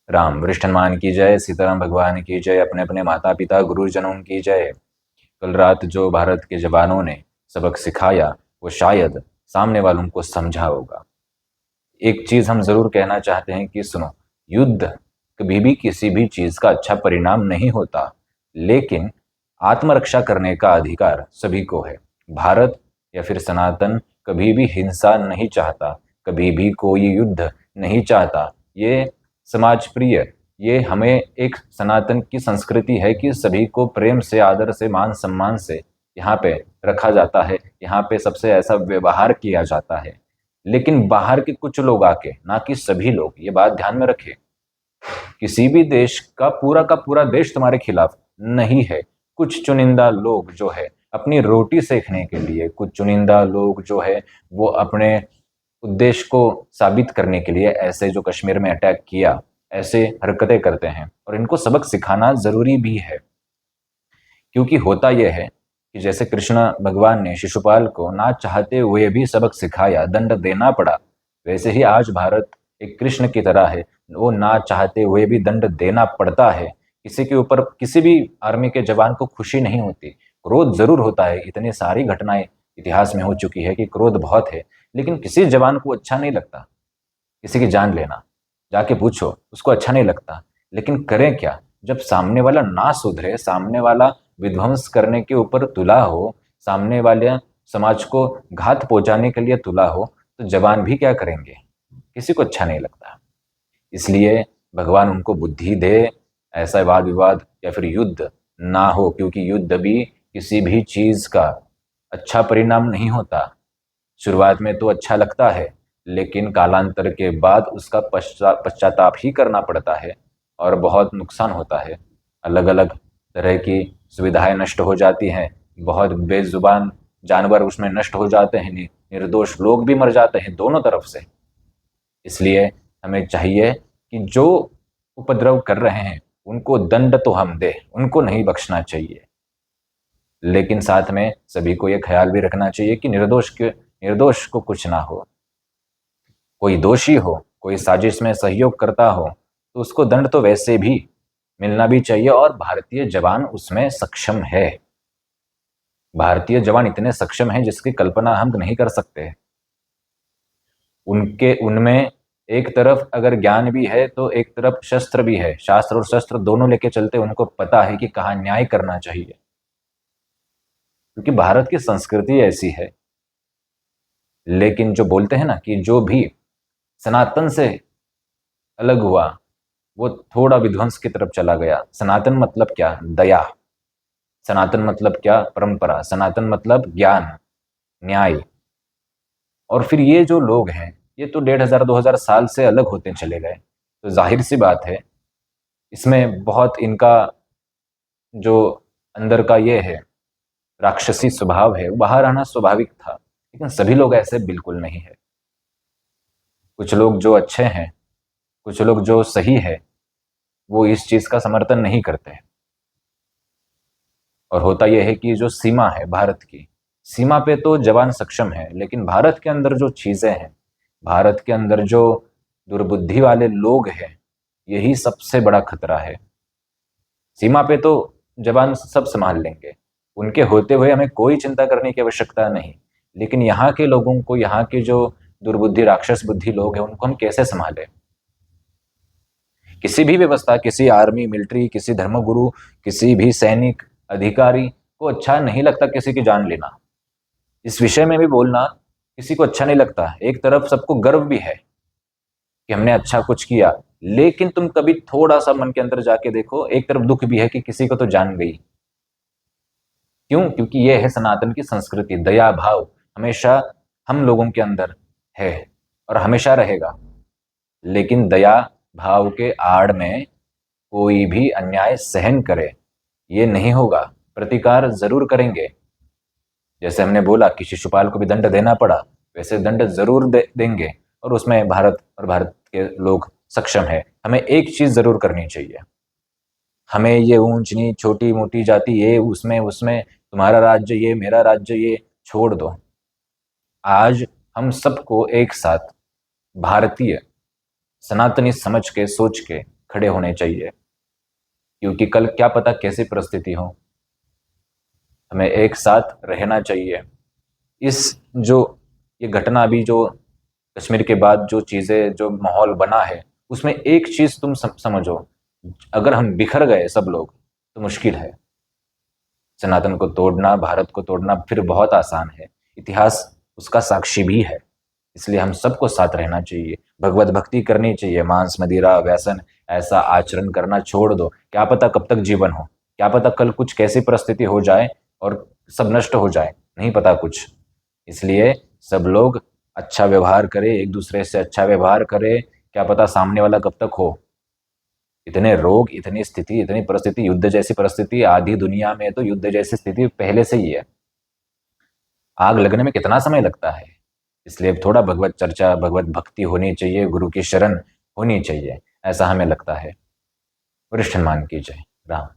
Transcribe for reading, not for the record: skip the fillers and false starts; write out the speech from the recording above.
राम वरिष्ठ हनुमान की जय, सीताराम भगवान की जय, अपने अपने माता पिता गुरुजनों की जय। कल रात जो भारत के जवानों ने सबक सिखाया वो शायद सामने वालों को समझा होगा। एक चीज हम जरूर कहना चाहते हैं कि सुनो, युद्ध कभी भी किसी भी चीज का अच्छा परिणाम नहीं होता, लेकिन आत्मरक्षा करने का अधिकार सभी को है। भारत या फिर सनातन कभी भी हिंसा नहीं चाहता, कभी भी कोई युद्ध नहीं चाहता। ये समाज प्रिय, ये हमें एक सनातन की संस्कृति है कि सभी को प्रेम से, आदर से, मान सम्मान से यहाँ पे रखा जाता है, यहाँ पे सबसे ऐसा व्यवहार किया जाता है। लेकिन बाहर के कुछ लोग आके, ना कि सभी लोग, ये बात ध्यान में रखें, किसी भी देश का पूरा देश तुम्हारे खिलाफ नहीं है। कुछ चुनिंदा लोग जो है अपनी रोटी सेकने के लिए, कुछ चुनिंदा लोग जो है वो अपने उद्देश्य को साबित करने के लिए ऐसे जो कश्मीर में अटैक किया, ऐसे हरकतें करते हैं। और इनको सबक सिखाना जरूरी भी है, क्योंकि होता यह है कि जैसे कृष्ण भगवान ने शिशुपाल को ना चाहते हुए भी सबक सिखाया, दंड देना पड़ा, वैसे ही आज भारत एक कृष्ण की तरह है, वो ना चाहते हुए भी दंड देना पड़ता है। किसी के ऊपर, किसी भी आर्मी के जवान को खुशी नहीं होती, क्रोध जरूर होता है। इतनी सारी घटनाएं इतिहास में हो चुकी है कि क्रोध बहुत है, लेकिन किसी जवान को अच्छा नहीं लगता किसी की जान लेना। जाके पूछो, उसको अच्छा नहीं लगता। लेकिन करें क्या, जब सामने वाला ना सुधरे, सामने वाला विध्वंस करने के ऊपर तुला हो, सामने वाले समाज को घात पहुंचाने के लिए तुला हो, तो जवान भी क्या करेंगे, किसी को अच्छा नहीं लगता। इसलिए भगवान उनको बुद्धि दे, ऐसा वाद विवाद या फिर युद्ध ना हो, क्योंकि युद्ध भी किसी भी चीज का अच्छा परिणाम नहीं होता। शुरुआत में तो अच्छा लगता है, लेकिन कालांतर के बाद उसका पश्चाताप ही करना पड़ता है और बहुत नुकसान होता है। अलग अलग तरह की सुविधाएं नष्ट हो जाती हैं, बहुत बेजुबान जानवर उसमें नष्ट हो जाते हैं, निर्दोष लोग भी मर जाते हैं दोनों तरफ से। इसलिए हमें चाहिए कि जो उपद्रव कर रहे हैं उनको दंड तो हम दे, उनको नहीं बख्शना चाहिए। लेकिन साथ में सभी को ये ख्याल भी रखना चाहिए कि निर्दोष को कुछ ना हो। कोई दोषी हो, कोई साजिश में सहयोग करता हो, तो उसको दंड तो वैसे भी मिलना भी चाहिए। और भारतीय जवान उसमें सक्षम है। भारतीय जवान इतने सक्षम हैं जिसकी कल्पना हम नहीं कर सकते। उनके उनमें एक तरफ अगर ज्ञान भी है तो एक तरफ शस्त्र भी है। शास्त्र और शस्त्र दोनों लेके चलते, उनको पता है कि कहाँ न्याय करना चाहिए, क्योंकि भारत की संस्कृति ऐसी है। लेकिन जो बोलते हैं ना कि जो भी सनातन से अलग हुआ वो थोड़ा विध्वंस की तरफ चला गया। सनातन मतलब क्या? दया। सनातन मतलब क्या? परंपरा। सनातन मतलब ज्ञान, न्याय। और फिर ये जो लोग हैं, ये तो 1500-2000 साल से अलग होते चले गए। तो जाहिर सी बात है, इसमें बहुत इनका जो अंदर का ये है राक्षसी स्वभाव है, वो बाहर आना स्वाभाविक था। लेकिन सभी लोग ऐसे बिल्कुल नहीं है। कुछ लोग जो अच्छे हैं, कुछ लोग जो सही है, वो इस चीज का समर्थन नहीं करते। और होता यह है कि जो सीमा है भारत की, सीमा पे तो जवान सक्षम है, लेकिन भारत के अंदर जो चीजें हैं, भारत के अंदर जो दुर्बुद्धि वाले लोग हैं, यही सबसे बड़ा खतरा है। सीमा पे तो जवान सब संभाल लेंगे, उनके होते हुए हमें कोई चिंता करने की आवश्यकता नहीं। लेकिन यहाँ के लोगों को, यहाँ के जो दुर्बुद्धि राक्षस बुद्धि लोग हैं, उनको हम कैसे संभालें? किसी भी व्यवस्था, किसी आर्मी मिलिट्री, किसी धर्मगुरु, किसी भी सैनिक अधिकारी को अच्छा नहीं लगता किसी की जान लेना। इस विषय में भी बोलना किसी को अच्छा नहीं लगता। एक तरफ सबको गर्व भी है कि हमने अच्छा कुछ किया, लेकिन तुम कभी थोड़ा सा मन के अंदर जाके देखो, एक तरफ दुख भी है कि किसी को तो जान गई। क्यों? क्योंकि यह है सनातन की संस्कृति। दया भाव हमेशा हम लोगों के अंदर है और हमेशा रहेगा। लेकिन दया भाव के आड़ में कोई भी अन्याय सहन करे, ये नहीं होगा। प्रतिकार जरूर करेंगे। जैसे हमने बोला कि शिशुपाल को भी दंड देना पड़ा, वैसे दंड जरूर देंगे। और उसमें भारत और भारत के लोग सक्षम है। हमें एक चीज जरूर करनी चाहिए, हमें ये ऊंच नीच, छोटी मोटी जाति, ये उसमें उसमें, तुम्हारा राज्य ये, मेरा राज्य ये, छोड़ दो। आज हम सबको एक साथ भारतीय सनातनी समझ के, सोच के खड़े होने चाहिए, क्योंकि कल क्या पता कैसी परिस्थिति हो। हमें एक साथ रहना चाहिए। इस जो ये घटना अभी जो कश्मीर के बाद जो चीज़ें जो माहौल बना है, उसमें एक चीज़ तुम समझो, अगर हम बिखर गए सब लोग तो मुश्किल है। सनातन को तोड़ना, भारत को तोड़ना फिर बहुत आसान है, इतिहास उसका साक्षी भी है। इसलिए हम सबको साथ रहना चाहिए, भगवत भक्ति करनी चाहिए, मांस मदिरा व्यसन ऐसा आचरण करना छोड़ दो। क्या पता कब तक जीवन हो, क्या पता कल कुछ कैसी परिस्थिति हो जाए और सब नष्ट हो जाए, नहीं पता कुछ। इसलिए सब लोग अच्छा व्यवहार करें, एक दूसरे से अच्छा व्यवहार करें, क्या पता सामने वाला कब तक हो। इतने रोग, इतनी स्थिति, इतनी परिस्थिति, युद्ध जैसी परिस्थिति आधी दुनिया में, तो युद्ध जैसी स्थिति पहले से ही है। आग लगने में कितना समय लगता है। इसलिए थोड़ा भगवत चर्चा, भगवत भक्ति होनी चाहिए, गुरु की शरण होनी चाहिए, ऐसा हमें लगता है। वरिष्ठ मान की जय। राम।